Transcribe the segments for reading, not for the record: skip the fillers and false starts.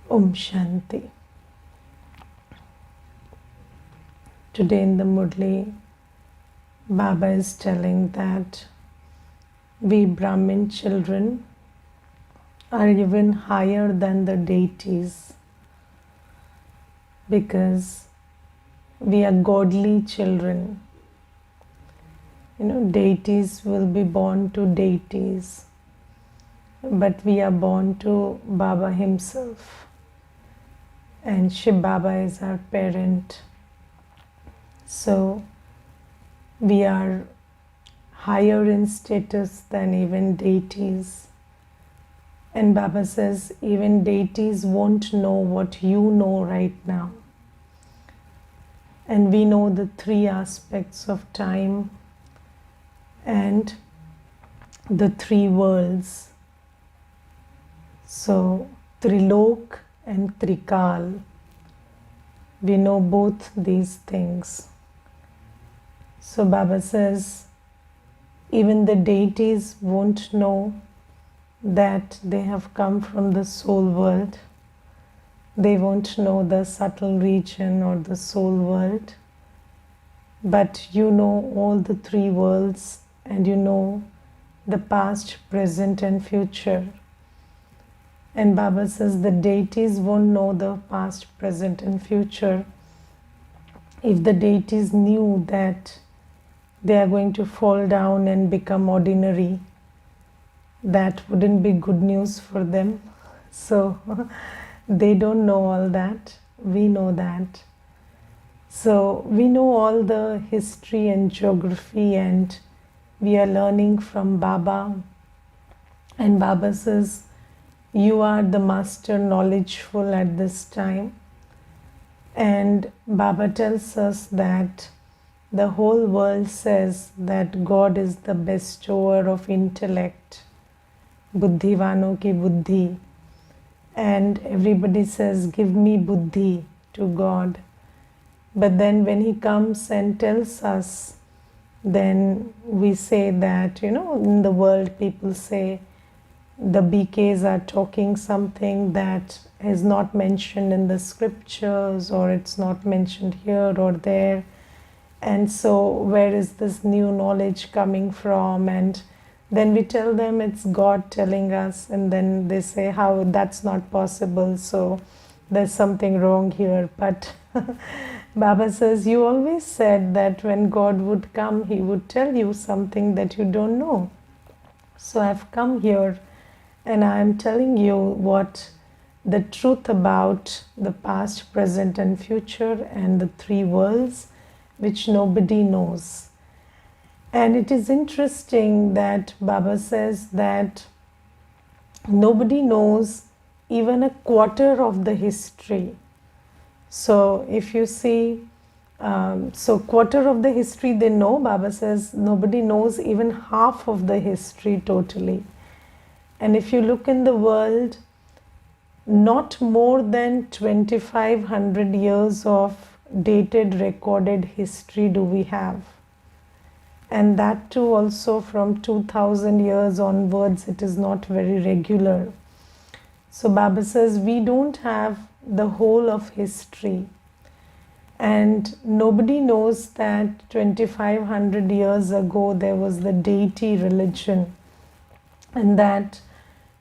Om Shanti. Today in the Murli, Baba is telling that we Brahmin children are even higher than the deities because we are godly children. Deities will be born to deities, but we are born to Baba himself, and Shiv Baba is our parent. So we are higher in status than even deities. And Baba says even deities won't know what you know right now. And we know the three aspects of time and the three worlds. So Trilok and Trikal. We know both these things. So Baba says even the deities won't know that they have come from the soul world. They won't know the subtle region or the soul world. But you know all the three worlds, and you know the past, present and future. And Baba says the deities won't know the past, present and future. If the deities knew that they are going to fall down and become ordinary, that wouldn't be good news for them. So they don't know all that. We know that. So we know all the history and geography, and we are learning from Baba. And Baba says, you are the master knowledgeful at this time. And Baba tells us that the whole world says that God is the bestower of intellect. Buddhivano ki buddhi. And everybody says, give me buddhi to God. But then when he comes and tells us, then we say that, in the world people say the BKs are talking something that is not mentioned in the scriptures, or it's not mentioned here or there. And so where is this new knowledge coming from? And then we tell them it's God telling us, and then they say how that's not possible, so there's something wrong here. But Baba says you always said that when God would come, he would tell you something that you don't know. So I've come here and I'm telling you what the truth about the past, present and future and the three worlds which nobody knows. And it is interesting that Baba says that nobody knows even a quarter of the history. So if you see, so quarter of the history they know, Baba says nobody knows even half of the history totally. And if you look in the world, not more than 2500 years of dated recorded history do we have. And that too also from 2000 years onwards, it is not very regular. So Baba says we don't have the whole of history. And nobody knows that 2500 years ago there was the deity religion, and that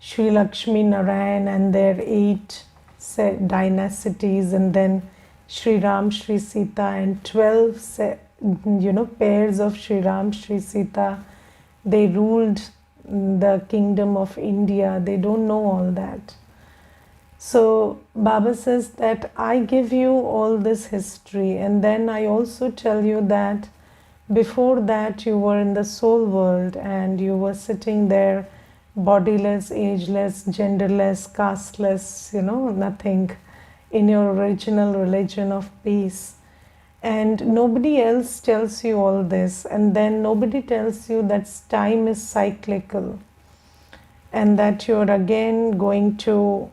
Sri Lakshmi Narayan and their 8 dynasties, and then Sri Ram, Sri Sita and 12 pairs of Sri Ram, Sri Sita, they ruled the kingdom of India. They don't know all that. So Baba says that I give you all this history, and then I also tell you that before that you were in the soul world and you were sitting there bodiless, ageless, genderless, casteless, nothing, in your original religion of peace. And nobody else tells you all this. And then nobody tells you that time is cyclical and that you're again going to,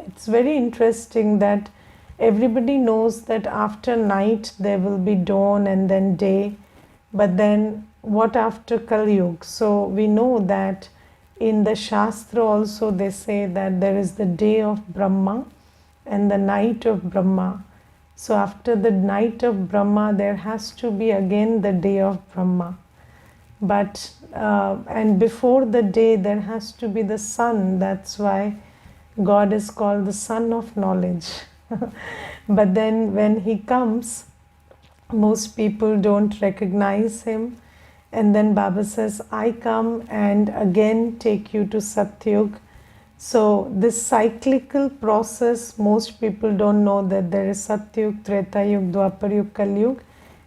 it's very interesting that everybody knows that after night there will be dawn and then day. But then what after Kali Yuga? So we know that in the Shastra also they say that there is the day of Brahma and the night of Brahma. So after the night of Brahma, there has to be again the day of Brahma. But and before the day, there has to be the sun. That's why God is called the Son of Knowledge. But then when he comes, most people don't recognize him. And then Baba says, I come and again take you to Satyug. So this cyclical process, most people don't know that there is Satyug, Treta Yug, Dwapar Yug, Kali Yug.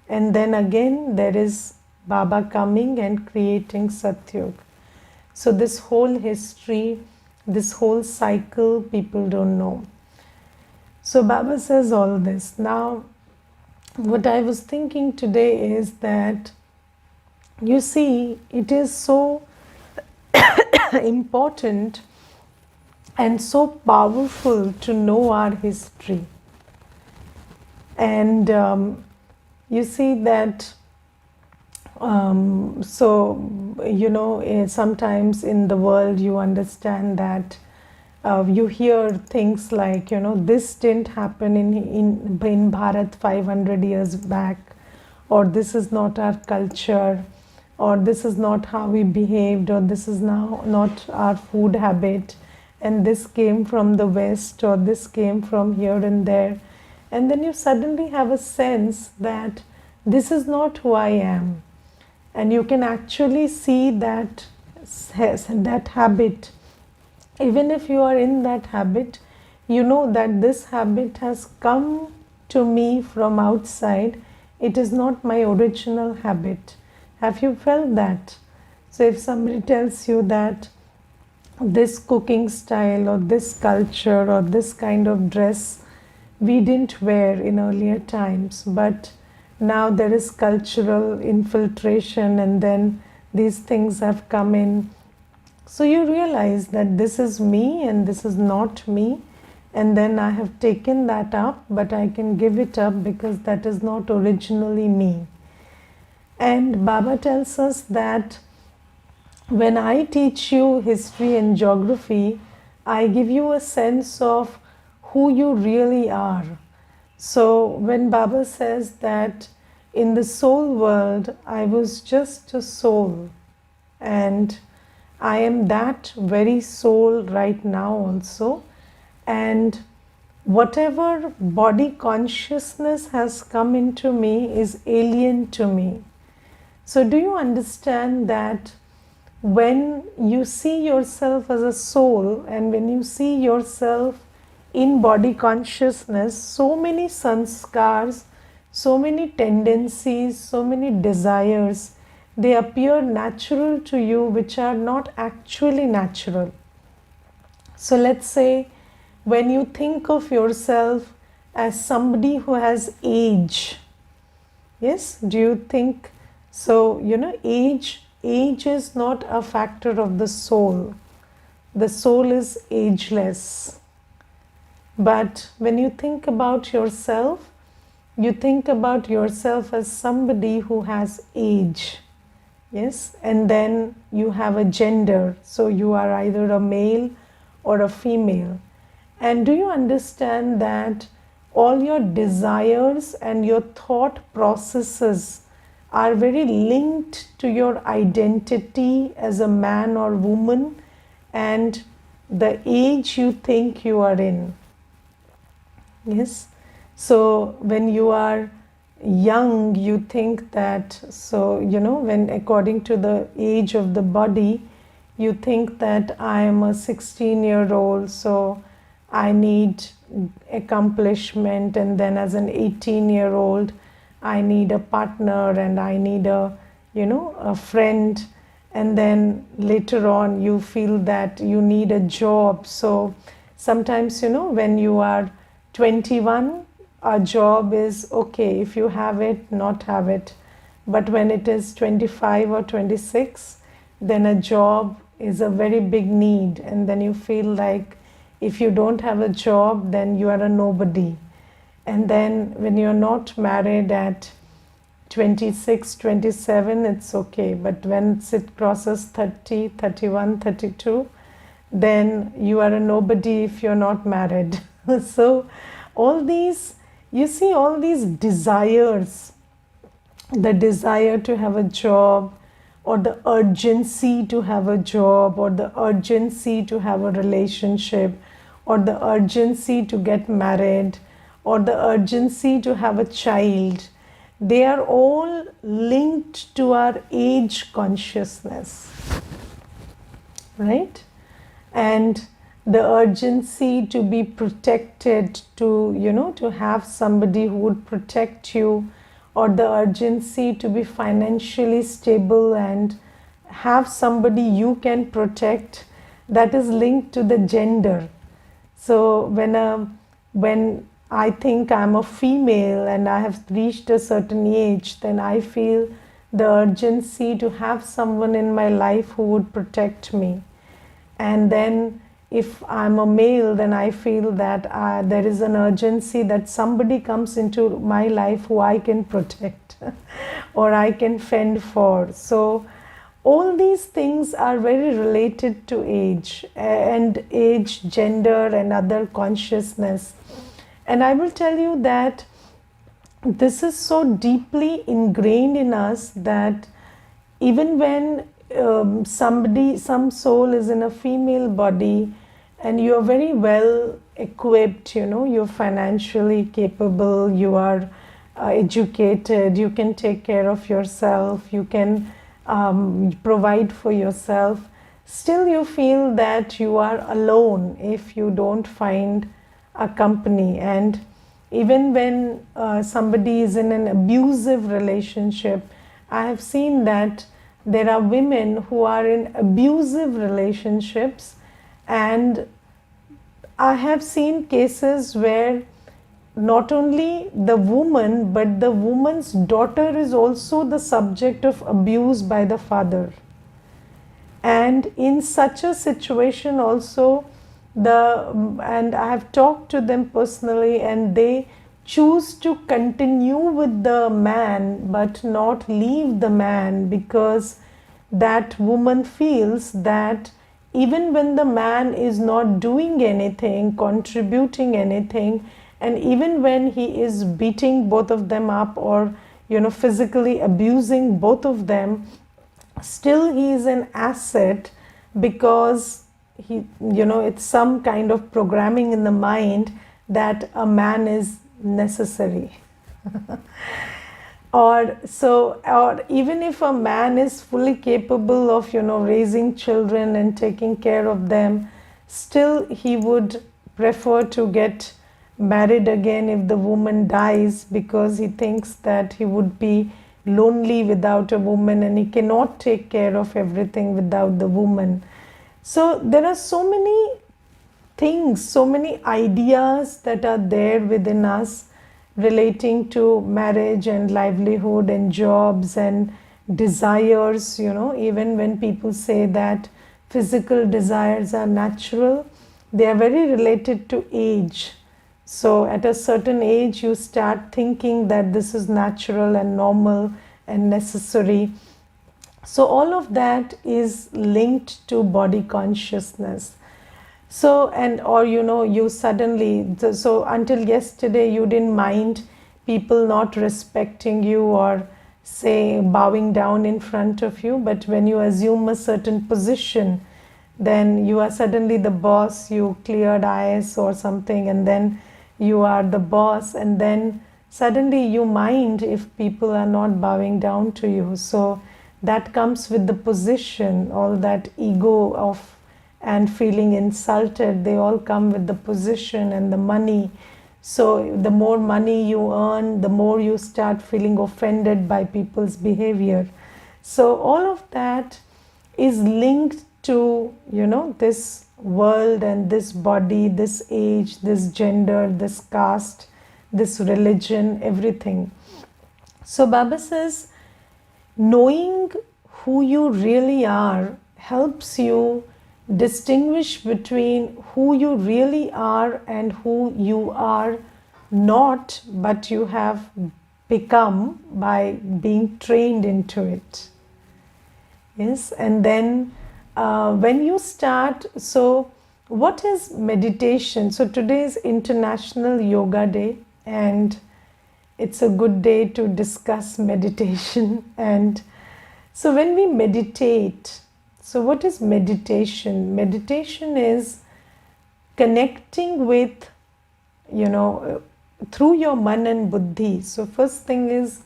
And then again there is Baba coming and creating Satyug. So this whole history, this whole cycle, people don't know. So Baba says all this. Now, what I was thinking today is that, you see, it is so important and so powerful to know our history. And you see that, sometimes in the world you understand that you hear things like, this didn't happen in Bharat 500 years back, or this is not our culture, or this is not how we behaved, or this is now not our food habit, and this came from the West, or this came from here and there. And then you suddenly have a sense that this is not who I am. And you can actually see that habit. Even if you are in that habit, you know that this habit has come to me from outside. It is not my original habit. Have you felt that? So if somebody tells you that this cooking style or this culture or this kind of dress we didn't wear in earlier times, but now there is cultural infiltration and then these things have come in. So you realize that this is me and this is not me, and then I have taken that up, but I can give it up because that is not originally me. And Baba tells us that when I teach you history and geography, I give you a sense of who you really are. So when Baba says that in the soul world, I was just a soul, and I am that very soul right now also, and whatever body consciousness has come into me is alien to me. So do you understand that when you see yourself as a soul and when you see yourself in body consciousness, so many sanskars, so many tendencies, so many desires, they appear natural to you which are not actually natural. So let's say when you think of yourself as somebody who has age, yes, do you think so? Age is not a factor of the soul. The soul is ageless. But when you think about yourself, you think about yourself as somebody who has age. Yes, and then you have a gender, so you are either a male or a female. And do you understand that all your desires and your thought processes are very linked to your identity as a man or woman and the age you think you are in? Yes, so when you are young, you think that, when according to the age of the body, you think that I am a 16-year-old, so I need accomplishment, and then as an 18-year-old, I need a partner and I need a friend, and then later on you feel that you need a job. So sometimes, when you are 21, a job is okay if you have it, not have it. But when it is 25 or 26, then a job is a very big need, and then you feel like if you don't have a job, then you are a nobody. And then when you're not married at 26, 27, it's okay. But when it crosses 30, 31, 32, then you are a nobody if you're not married. So all these, you see, all these desires, the desire to have a job, or the urgency to have a job, or the urgency to have a relationship, or the urgency to get married, or the urgency to have a child, they are all linked to our age consciousness, right? And the urgency to be protected, to have somebody who would protect you, or the urgency to be financially stable and have somebody you can protect, that is linked to the gender. So when I think I'm a female and I have reached a certain age, then I feel the urgency to have someone in my life who would protect me. And then if I'm a male, then I feel that there is an urgency that somebody comes into my life who I can protect or I can fend for. So all these things are very related to age and age, gender, and other consciousness. And I will tell you that this is so deeply ingrained in us that even when some soul is in a female body and you are very well equipped, you're financially capable, you are educated, you can take care of yourself, you can provide for yourself, still you feel that you are alone if you don't find a company. And even when somebody is in an abusive relationship, I have seen that there are women who are in abusive relationships, and I have seen cases where not only the woman but the woman's daughter is also the subject of abuse by the father. And in such a situation also, and I have talked to them personally, and they choose to continue with the man but not leave the man, because that woman feels that even when the man is not doing anything, contributing anything, and even when he is beating both of them up or physically abusing both of them, still he is an asset, because it's some kind of programming in the mind that a man is necessary. Or even if a man is fully capable of raising children and taking care of them, still he would prefer to get married again if the woman dies, because he thinks that he would be lonely without a woman and he cannot take care of everything without the woman. So there are so many things, so many ideas that are there within us relating to marriage and livelihood and jobs and desires. Even when people say that physical desires are natural, they are very related to age. So at a certain age you start thinking that this is natural and normal and necessary. So all of that is linked to body consciousness. So, you suddenly, so until yesterday you didn't mind people not respecting you or say bowing down in front of you, but when you assume a certain position, then you are suddenly the boss, you cleared IS or something, and then you are the boss, and then suddenly you mind if people are not bowing down to you. So that comes with the position, all that ego of and feeling insulted, they all come with the position and the money. So the more money you earn, the more you start feeling offended by people's behavior. So all of that is linked to this world and this body, this age, this gender, this caste, this religion, everything. So Baba says, knowing who you really are helps you distinguish between who you really are and who you are not, but you have become by being trained into it. Yes, and then when you start, so what is meditation? So today is International Yoga Day, and it's a good day to discuss meditation. And so when we meditate, so what is meditation? Meditation is connecting with, through your man and buddhi. So first thing is,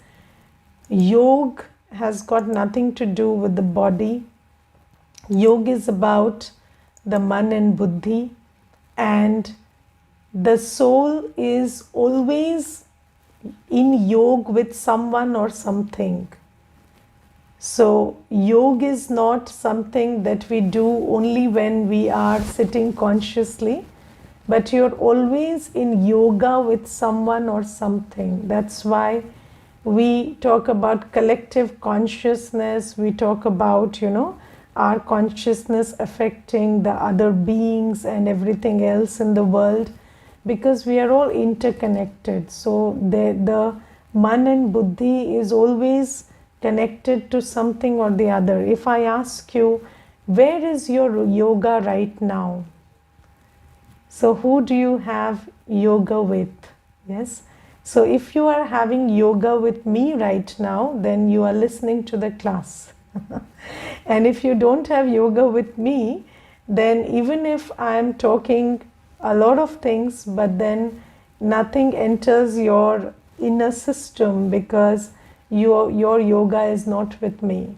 yoga has got nothing to do with the body. Yoga is about the man and buddhi, and the soul is always in yoga with someone or something. So yoga is not something that we do only when we are sitting consciously, but you're always in yoga with someone or something. That's why we talk about collective consciousness. We talk about, our consciousness affecting the other beings and everything else in the world, because we are all interconnected. So the man and buddhi is always connected to something or the other. If I ask you, where is your yoga right now? So who do you have yoga with? Yes. So if you are having yoga with me right now, then you are listening to the class. And if you don't have yoga with me, then even if I am talking a lot of things, but then nothing enters your inner system, because your yoga is not with me.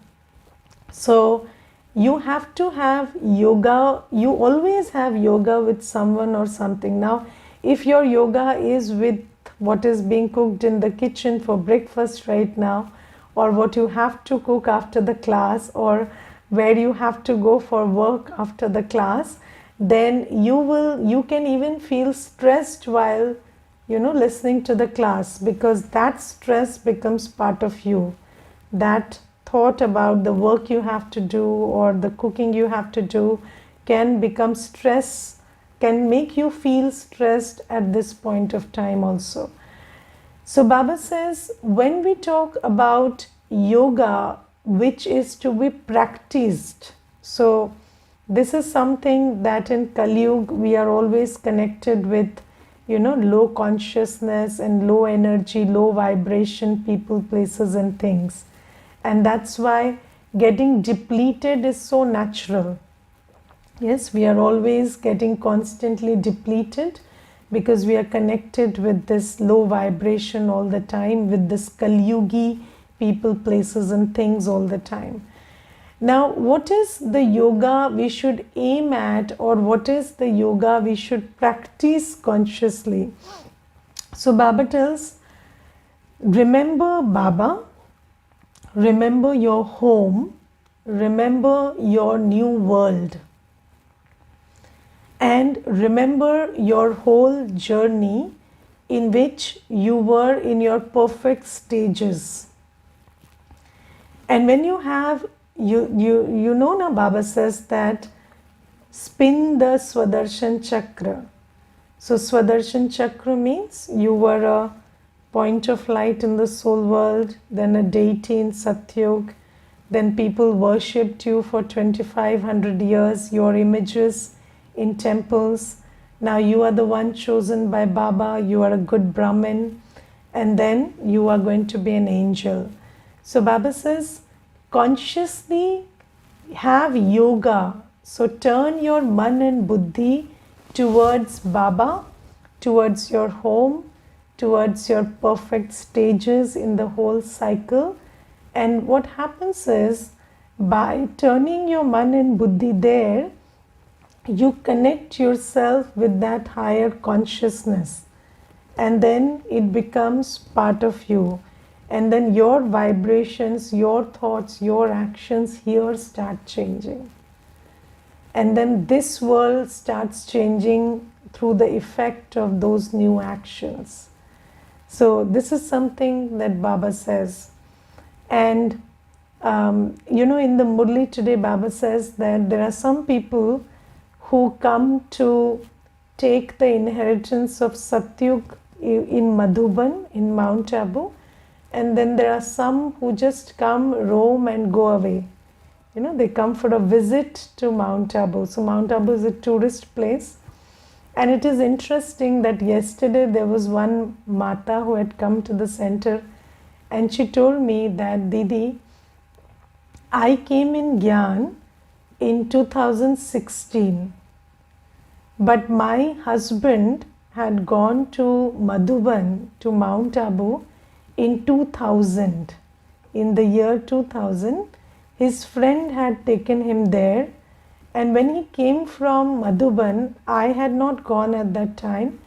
So you have to have yoga. You always have yoga with someone or something. Now, if your yoga is with what is being cooked in the kitchen for breakfast right now, or what you have to cook after the class, or where you have to go for work after the class, then you can even feel stressed while listening to the class, because that stress becomes part of you. That thought about the work you have to do or the cooking you have to do can become stress, can make you feel stressed at this point of time also. So Baba says, when we talk about yoga, which is to be practiced, so this is something that in Kali Yuga we are always connected with, low consciousness and low energy, low vibration people, places and things. And that's why getting depleted is so natural. Yes, we are always getting constantly depleted, because we are connected with this low vibration all the time, with this Kali Yugi people, places and things all the time. Now, what is the yoga we should aim at, or what is the yoga we should practice consciously? So Baba tells, remember Baba, remember your home, remember your new world, and remember your whole journey in which you were in your perfect stages. And when you have, now Baba says that spin the Swadershan Chakra. So Swadershan Chakra means you were a point of light in the soul world, then a deity in Satyug, then people worshipped you for 2500 years, your images in temples. Now you are the one chosen by Baba, you are a good Brahmin, and then you are going to be an angel. So Baba says, consciously have yoga. So turn your man and buddhi towards Baba, towards your home, towards your perfect stages in the whole cycle. And what happens is, by turning your man and buddhi there, you connect yourself with that higher consciousness, and then it becomes part of you. And then your vibrations, your thoughts, your actions here start changing. And then this world starts changing through the effect of those new actions. So this is something that Baba says. And in the Murli today, Baba says that there are some people who come to take the inheritance of Satyug in Madhuban, in Mount Abu, and then there are some who just come, roam and go away. they come for a visit to Mount Abu. So Mount Abu is a tourist place. And it is interesting that yesterday there was one Mata who had come to the center, and she told me that, Didi, I came in Gyan in 2016, but my husband had gone to Madhuban, to Mount Abu, in 2000. In the year 2000, his friend had taken him there. And when he came from Madhuban, I had not gone at that time.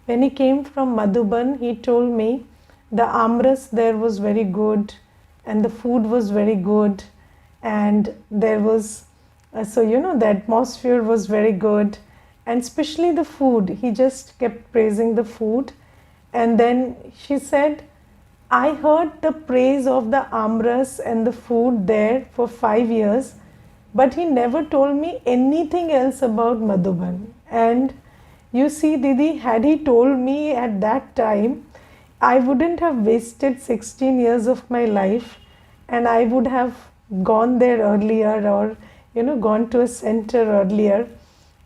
When he came from Madhuban, he told me the amras there was very good, and the food was very good, and there was, the atmosphere was very good, and especially the food. He just kept praising the food. And then she said, I heard the praise of the amras and the food there for 5 years, but he never told me anything else about Madhuban. And you see, Didi, had he told me at that time, I wouldn't have wasted 16 years of my life, and I would have gone there earlier, or gone to a center earlier.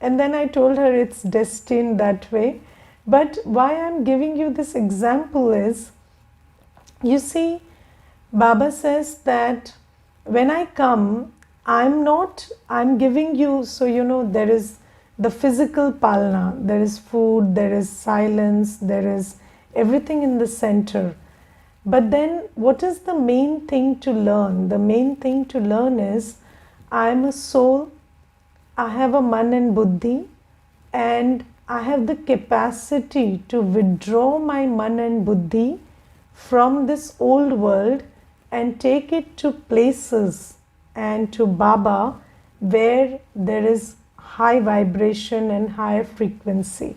And then I told her it's destined that way. But why I'm giving you this example is, you see, Baba says that when I come, I'm giving you, there is the physical palna, there is food, there is silence, there is everything in the center. But then what is the main thing to learn? The main thing to learn is, I am a soul, I have a man and buddhi, and I have the capacity to withdraw my man and buddhi from this old world and take it to places and to Baba where there is high vibration and higher frequency.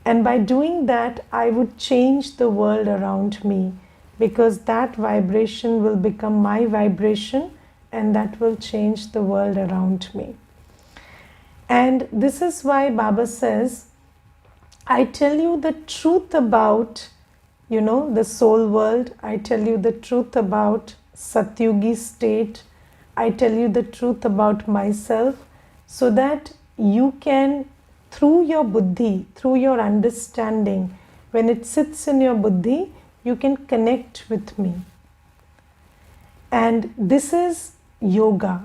And by doing that, I would change the world around me, because that vibration will become my vibration, and that will change the world around me. And this is why Baba says, I tell you the truth about, the soul world. I tell you the truth about Satyugi state. I tell you the truth about myself, so that you can, through your buddhi, through your understanding, when it sits in your buddhi, you can connect with me. And this is yoga.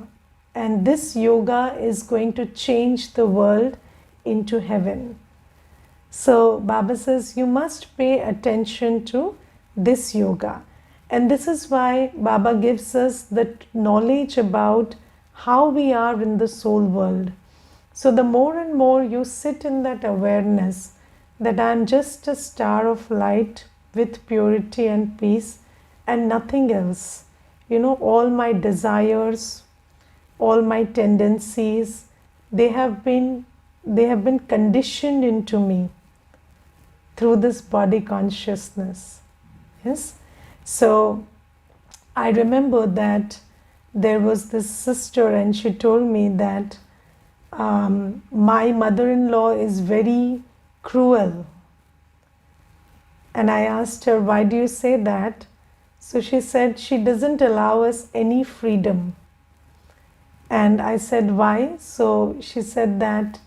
And this yoga is going to change the world into heaven. So Baba says you must pay attention to this yoga. And this is why Baba gives us the knowledge about how we are in the soul world. So the more and more you sit in that awareness that I am just a star of light with purity and peace and nothing else. All my desires, all my tendencies, they have been conditioned into me through this body consciousness. Yes. So I remember that there was this sister, and she told me that my mother-in-law is very cruel. And I asked her, why do you say that? So she said, she doesn't allow us any freedom. And I said, why? So she said that,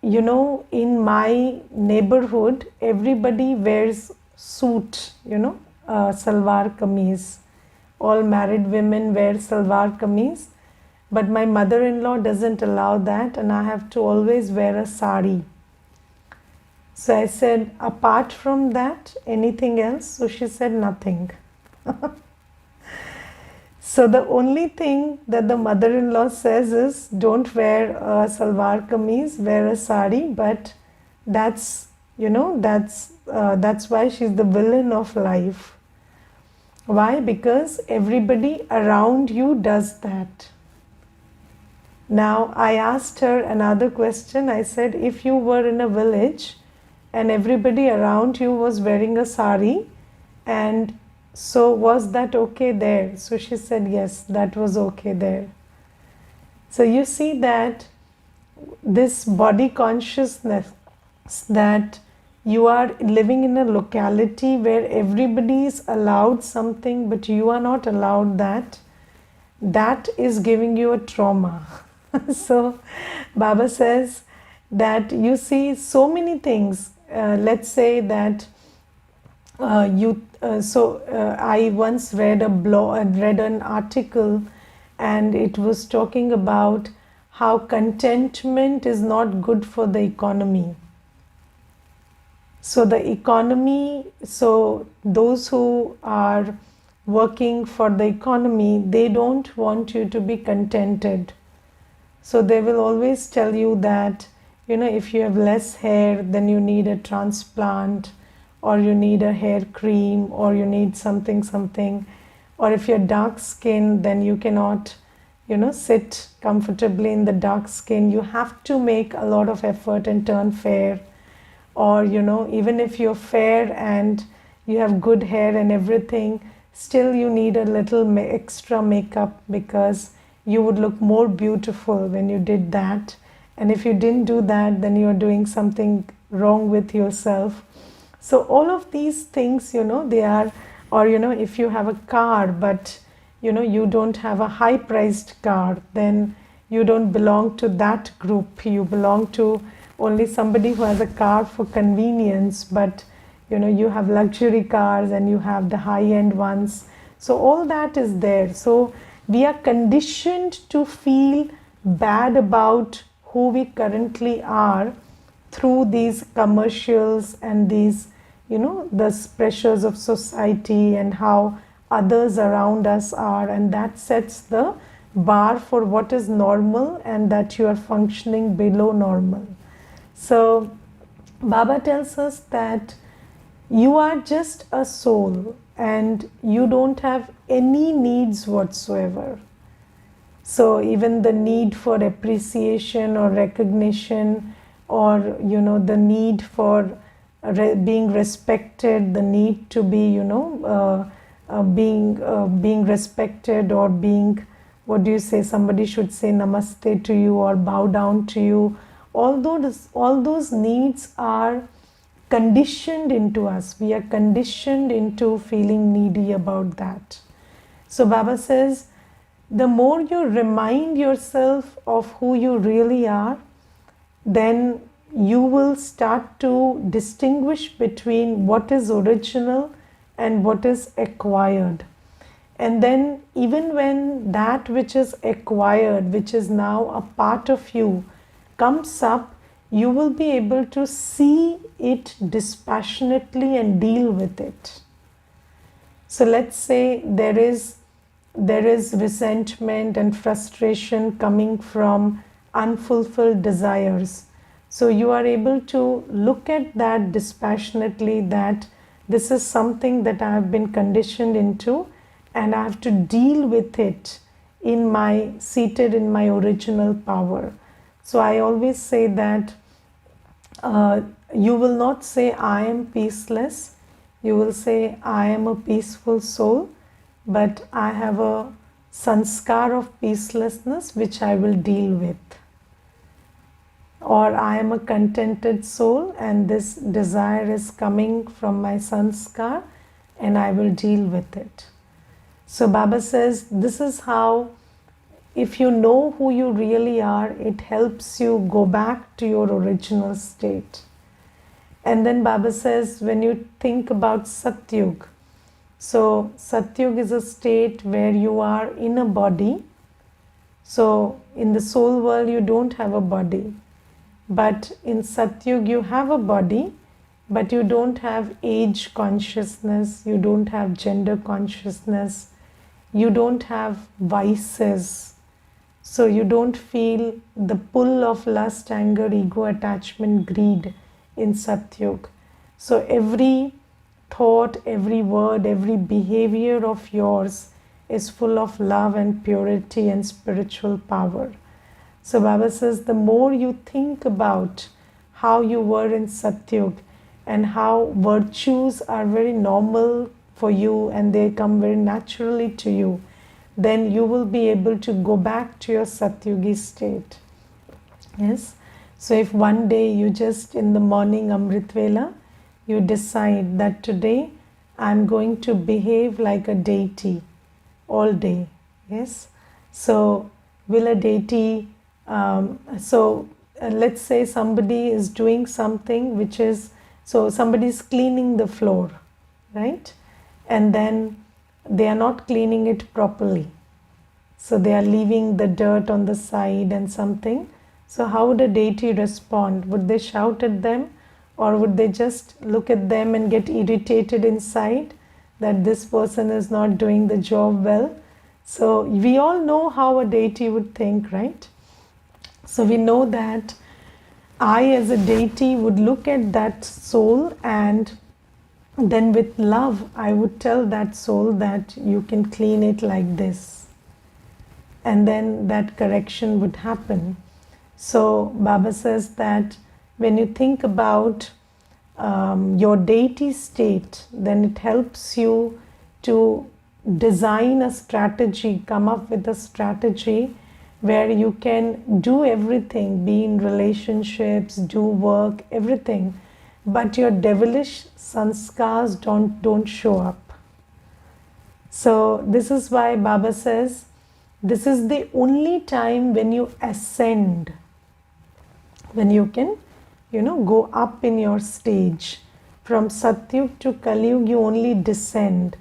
in my neighborhood, everybody wears suit, salwar kameez. All married women wear salwar kameez. But my mother-in-law doesn't allow that, and I have to always wear a sari. So I said, apart from that, anything else? So she said, nothing. So the only thing that the mother-in-law says is, don't wear a salwar kameez, wear a sari. But that's why she's the villain of life. Why? Because everybody around you does that. Now I asked her another question. I said, if you were in a village and everybody around you was wearing a sari, and so was that okay there? So she said, yes, that was okay there. So you see that this body consciousness, that you are living in a locality where everybody is allowed something, but you are not allowed that. that is giving you a trauma. So Baba says that you see so many things. Let's say that I once read read an article, and it was talking about how contentment is not good for the economy. So the economy, so those who are working for the economy, they don't want you to be contented. So they will always tell you that, if you have less hair, then you need a transplant, or you need a hair cream, or you need something. Or if you're dark skin, then you cannot, sit comfortably in the dark skin. You have to make a lot of effort and turn fair. Or, even if you're fair and you have good hair and everything, still you need a little extra makeup, because you would look more beautiful when you did that. And if you didn't do that, then you're doing something wrong with yourself. So all of these things, they are, or, if you have a car, but, you don't have a high priced car, then you don't belong to that group. You belong to only somebody who has a car for convenience, but, you have luxury cars and you have the high end ones. So all that is there. So we are conditioned to feel bad about who we currently are through these commercials and these, the pressures of society and how others around us are, and that sets the bar for what is normal and that you are functioning below normal. So Baba tells us that you are just a soul and you don't have any needs whatsoever. So even the need for appreciation or recognition, or the need for being respected, the need to be being respected, or being, what do you say, somebody should say namaste to you or bow down to you. All those needs are conditioned into us. We are conditioned into feeling needy about that. So Baba says, the more you remind yourself of who you really are, then you will start to distinguish between what is original and what is acquired. And then even when that which is acquired, which is now a part of you, comes up, you will be able to see it dispassionately and deal with it. So let's say there is resentment and frustration coming from unfulfilled desires. So you are able to look at that dispassionately, that this is something that I have been conditioned into, and I have to deal with it seated in my original power. So I always say that you will not say I am peaceless. You will say I am a peaceful soul, but I have a sanskar of peacelessness which I will deal with. Or I am a contented soul and this desire is coming from my sanskar and I will deal with it. So Baba says this is how, if you know who you really are, it helps you go back to your original state. And then Baba says, when you think about Satyug, so Satyug is a state where you are in a body. So in the soul world, you don't have a body. But in Satyug, you have a body, but you don't have age consciousness, you don't have gender consciousness, you don't have vices. So you don't feel the pull of lust, anger, ego, attachment, greed in Satyug. So every thought, every word, every behavior of yours is full of love and purity and spiritual power. So Baba says the more you think about how you were in Satyug and how virtues are very normal for you and they come very naturally to you, then you will be able to go back to your Satyugi state. Yes. So if one day you just in the morning Amrit Vela, you decide that today I'm going to behave like a deity all day. Yes. So, will a deity, let's say somebody is doing something which is, so somebody is cleaning the floor, right? And then they are not cleaning it properly. So they are leaving the dirt on the side and something. So how would a deity respond? Would they shout at them, or would they just look at them and get irritated inside that this person is not doing the job well? So we all know how a deity would think, right? So we know that I, as a deity, would look at that soul, and then with love I would tell that soul that you can clean it like this, and then that correction would happen. So Baba says that when you think about your deity state, then it helps you to design a strategy, come up with a strategy where you can do everything, be in relationships, do work, everything, but your devilish sanskars don't show up. So this is why Baba says this is the only time when you ascend, when you can, go up in your stage. From Satyug to Kaliyug, you only descend,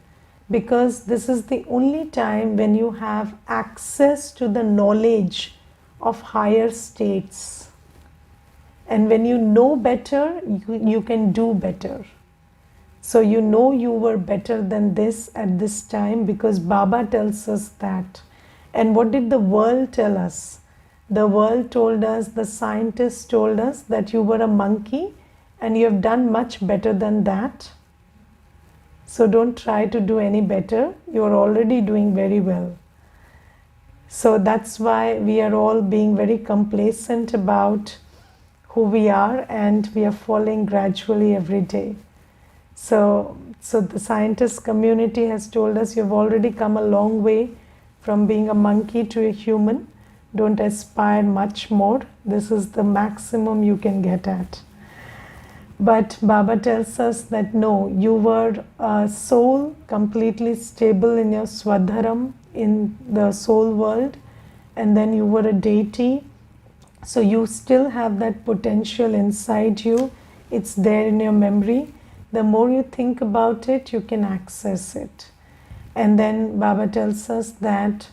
because this is the only time when you have access to the knowledge of higher states. And when you know better, you can do better. So you know you were better than this at this time, because Baba tells us that. And what did the world tell us? The world told us, the scientists told us that you were a monkey and you have done much better than that. So don't try to do any better. You are already doing very well. So that's why we are all being very complacent about who we are, and we are falling gradually every day. So the scientist community has told us you've already come a long way from being a monkey to a human. Don't aspire much more. This is the maximum you can get at. But Baba tells us that no, you were a soul completely stable in your Swadharam, in the soul world, and then you were a deity. So you still have that potential inside you. It's there in your memory. The more you think about it, you can access it. And then Baba tells us that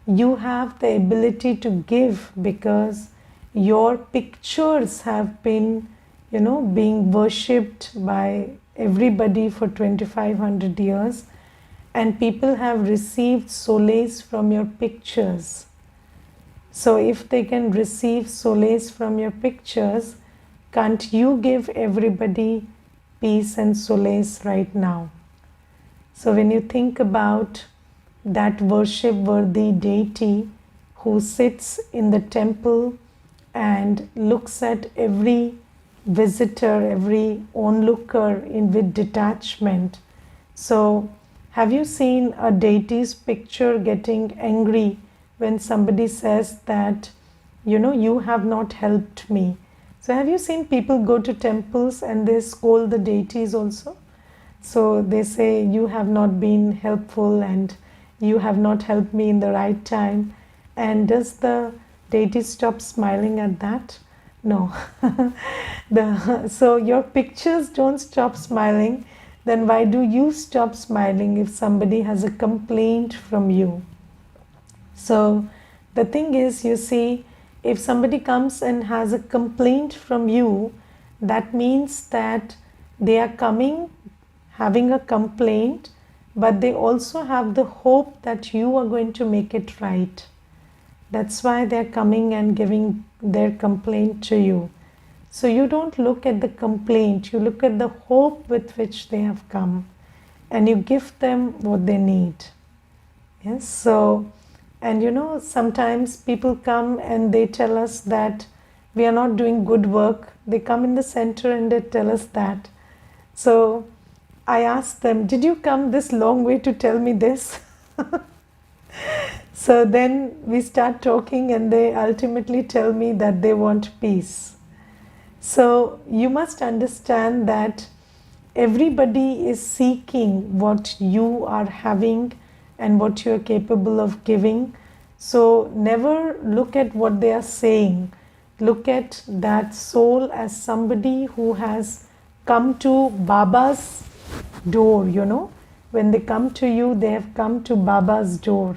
you have the ability to give, because your pictures have been, being worshipped by everybody for 2500 years, and people have received solace from your pictures. So if they can receive solace from your pictures, can't you give everybody peace and solace right now? So when you think about that worship-worthy deity who sits in the temple and looks at every visitor, every onlooker with detachment. So have you seen a deity's picture getting angry when somebody says that, you have not helped me? So have you seen people go to temples and they scold the deities also? So they say, you have not been helpful and you have not helped me in the right time. And does the deity stop smiling at that? No. So your pictures don't stop smiling. Then why do you stop smiling if somebody has a complaint from you? So the thing is, you see, if somebody comes and has a complaint from you, that means that they are coming having a complaint, but they also have the hope that you are going to make it right. That's why they're coming and giving their complaint to you. So you don't look at the complaint, you look at the hope with which they have come, and you give them what they need. Yes, so, and sometimes people come and they tell us that we are not doing good work. They come in the center and they tell us that. So I ask them, did you come this long way to tell me this? So then we start talking and they ultimately tell me that they want peace. So you must understand that everybody is seeking what you are having and what you are capable of giving. So never look at what they are saying. Look at that soul as somebody who has come to Baba's door, you know. When they come to you, they have come to Baba's door.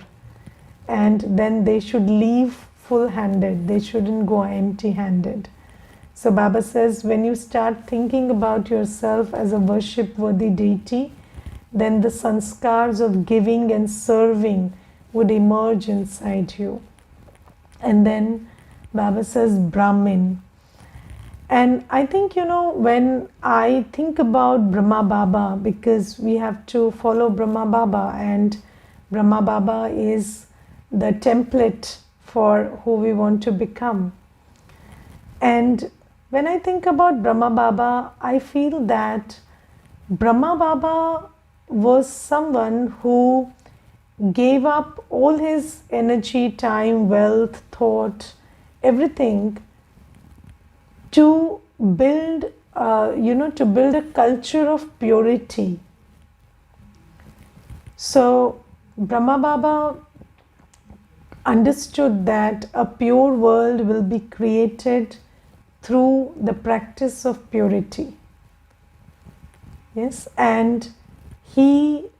And then they should leave full-handed. They shouldn't go empty-handed. So Baba says, when you start thinking about yourself as a worship-worthy deity, then the sanskars of giving and serving would emerge inside you. And then Baba says Brahmin. And I think, you know, when I think about Brahma Baba, because we have to follow Brahma Baba, and Brahma Baba is the template for who we want to become. And when I think about Brahma Baba, I feel that Brahma Baba was someone who gave up all his energy, time, wealth, thought, everything to build, to build a culture of purity. So Brahma Baba understood that a pure world will be created through the practice of purity. Yes, and he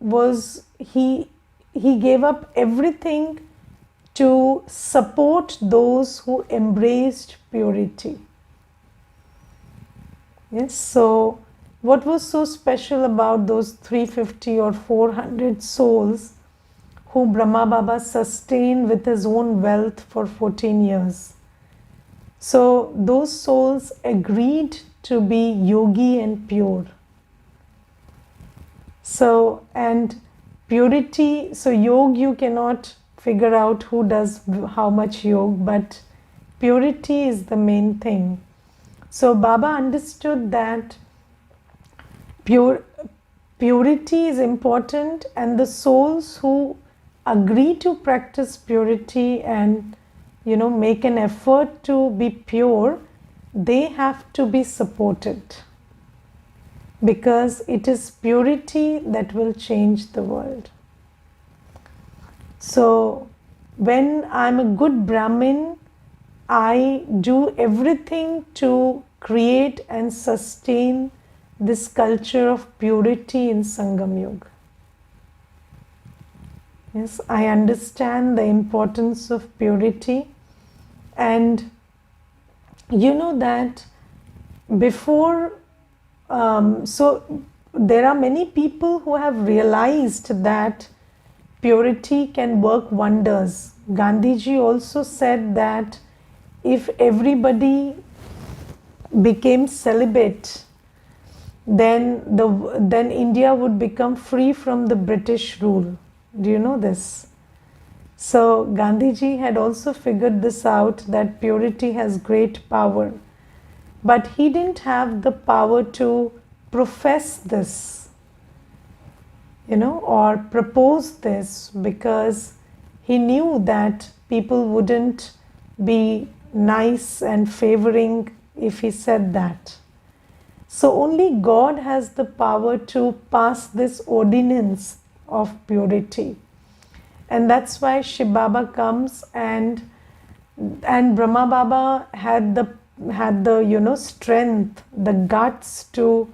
gave up everything to support those who embraced purity. Yes, so what was so special about those 350 or 400 souls who Brahma Baba sustained with his own wealth for 14 years? So those souls agreed to be yogi and pure. So, and purity, so yoga, you cannot figure out who does how much yoga, but purity is the main thing. So Baba understood that purity is important, and the souls who agree to practice purity and, you know, make an effort to be pure, they have to be supported, because it is purity that will change the world. So when I'm a good Brahmin, I do everything to create and sustain this culture of purity in Sangam Yuga. Yes, I understand the importance of purity, and you know that before, so there are many people who have realized that purity can work wonders. Gandhiji also said that if everybody became celibate, then India would become free from the British rule. Do you know this? So Gandhiji had also figured this out, that purity has great power. But he didn't have the power to profess this, you know, or propose this, because he knew that people wouldn't be nice and favoring if he said that. So only God has the power to pass this ordinance of purity. And that's why Shiv Baba comes, and Brahma Baba had the you know, strength, the guts to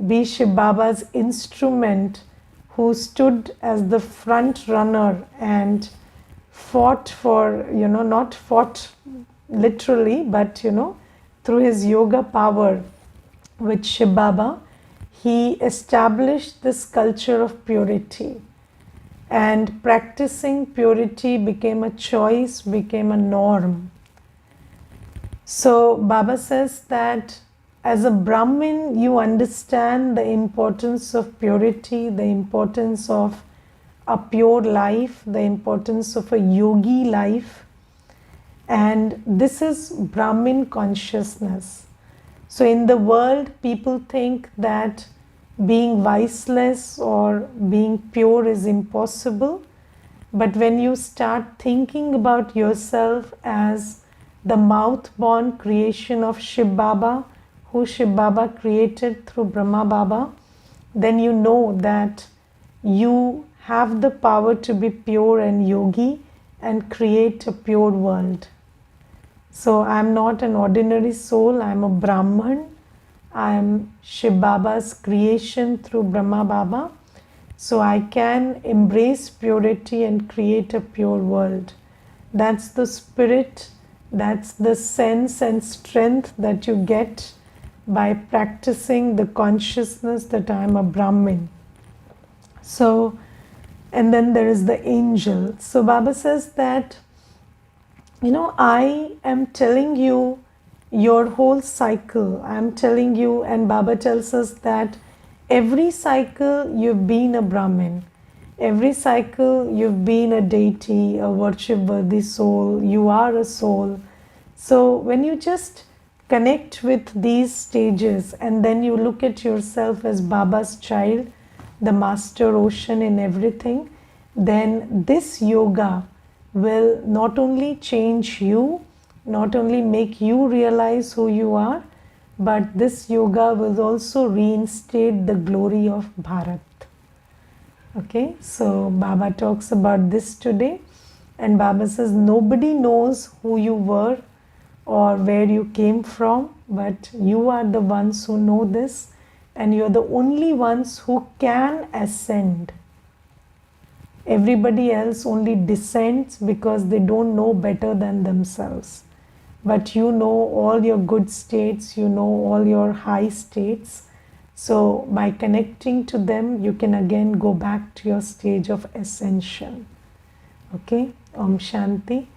be Shiv Baba's instrument, who stood as the front runner and fought for, you know, not fought literally, but, you know, through his yoga power with Shiv Baba, he established this culture of purity. And practicing purity became a choice, became a norm. So Baba says that as a Brahmin, you understand the importance of purity, the importance of a pure life, the importance of a yogi life. And this is Brahmin consciousness. So in the world, people think that being viceless or being pure is impossible. But when you start thinking about yourself as the mouth-born creation of Shiv Baba, who Shiv Baba created through Brahma Baba, then you know that you have the power to be pure and yogi, and create a pure world. So I'm not an ordinary soul, I'm a Brahman. I am Shiv Baba's creation through Brahma Baba. So I can embrace purity and create a pure world. That's the spirit, that's the sense and strength that you get by practicing the consciousness that I am a Brahmin. So, and then there is the angel. So Baba says that, I am telling you your whole cycle. I'm telling you, and Baba tells us that every cycle you've been a Brahmin. Every cycle you've been a deity, a worship worthy soul. You are a soul. So when you just connect with these stages and then you look at yourself as Baba's child, the master ocean in everything, then this yoga will not only change you, not only make you realize who you are, but this yoga will also reinstate the glory of Bharat. Okay, so Baba talks about this today, and Baba says nobody knows who you were or where you came from, but you are the ones who know this, and you're the only ones who can ascend. Everybody else only descends because they don't know better than themselves. But you know all your good states, you know all your high states. So by connecting to them, you can again go back to your stage of ascension. Okay, Om Shanti.